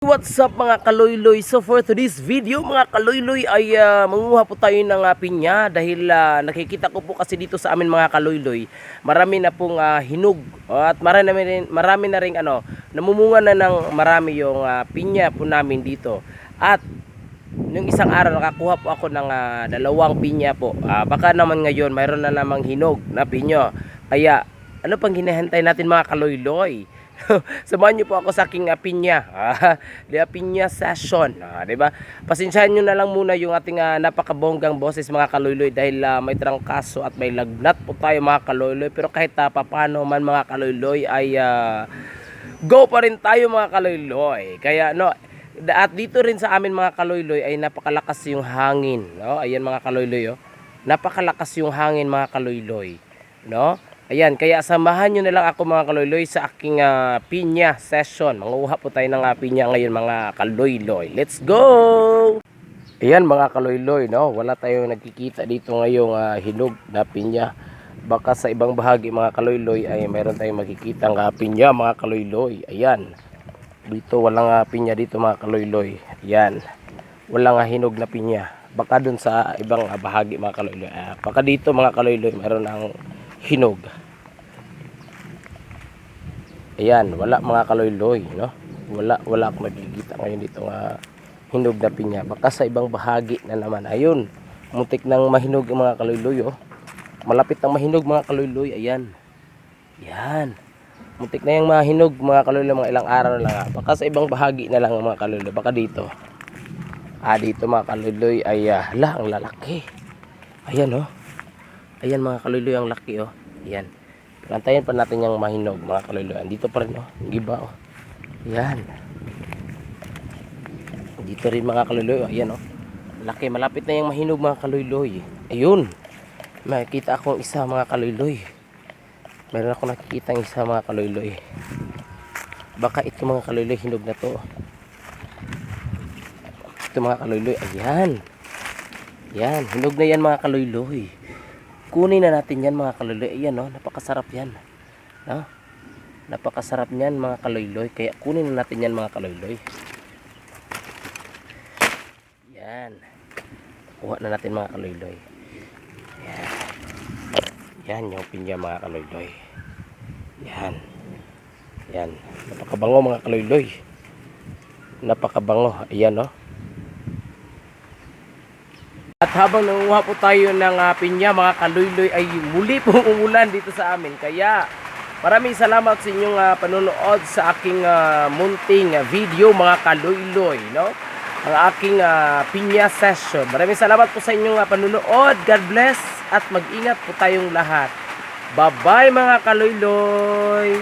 What's up mga kaloyloy? So for today's video mga kaloyloy ay manguha po tayo ng pinya dahil nakikita ko po kasi dito sa amin mga kaloyloy marami na pong hinog at marami na ring namumunga na ng marami yung pinya po namin dito. At nung isang araw nakakuha po ako ng dalawang pinya po. Baka naman ngayon mayroon na namang hinog na pinya. Kaya ano pang hinahantay natin mga kaloyloy? Samahan niyo po ako sa aking pinya. Pinya session. Diba? Pasensyahan niyo na lang muna yung ating napakabonggang boses mga kaloyloy dahil may trangkaso at may lagnat po tayo mga kaloyloy. Pero kahit paano man mga kaloyloy ay go pa rin tayo mga kaloyloy. Kaya at dito rin sa amin mga kaloyloy ay napakalakas yung hangin. Ayan mga kaloyloy. Napakalakas yung hangin mga kaloyloy. Ayan, kaya samahan nyo na lang ako mga kaloyloy sa aking pinya session. Manguha po tayo ng pinya ngayon mga kaloyloy. Let's go! Ayan mga kaloyloy, wala tayong nagkikita dito ngayong hinog na pinya. Baka sa ibang bahagi mga kaloyloy ay mayroon tayong makikita ng pinya mga kaloyloy. Ayan, dito walang pinya dito mga kaloyloy. Ayan, walang hinog na pinya. Baka dun sa ibang bahagi mga kaloyloy. Baka dito mga kaloyloy mayroon ng hinog. Ayan, wala mga kaloyloy, wala akong makikita ngayon dito hinog na pinya. Baka sa ibang bahagi na naman. Ayun, muntik nang mahinog mga kaloyloy. Malapit nang mahinog mga kaloyloy. Ayan. Yan. Muntik na yung mahinog mga kaloyloy, mga ilang araw na lang. Baka sa ibang bahagi na lang mga kaloyloy. Baka dito. Dito mga kaloyloy ay ang lalaki. Ayan Ayan mga kaloyloy, ang laki Ayan. Antayin pa natin yung mahinog mga kaloyloy. Dito pa rin yung iba Ayan. Dito rin mga kaloyloy. Ayan laki, malapit na yung mahinog mga kaloyloy. Ayun. Makikita akong isa mga kaloyloy. Meron ako nakikita ng isa mga kaloyloy. Baka ito mga kaloyloy hinog na to. Ito mga kaloyloy. Ayan. Yan, hinog na yan mga kaloyloy. Kunin na natin yan mga kaloyloy. Ayan napakasarap yan. Napakasarap yan mga kaloyloy. Kaya kunin na natin yan mga kaloyloy. Yan. Kuha na natin mga kaloyloy. Yan. Yan yung pinya mga kaloyloy. Yan. Yan. Napakabango mga kaloyloy. Napakabango. Ayan At habang nanguha po tayo ng pinya mga kaloyloy ay muli pong umulan dito sa amin. Kaya maraming salamat sa inyong panonood sa aking munting video mga kaloyloy. Ang aking pinya session. Maraming salamat po sa inyong panonood. God bless at mag-ingat po tayong lahat. Bye bye mga kaloyloy.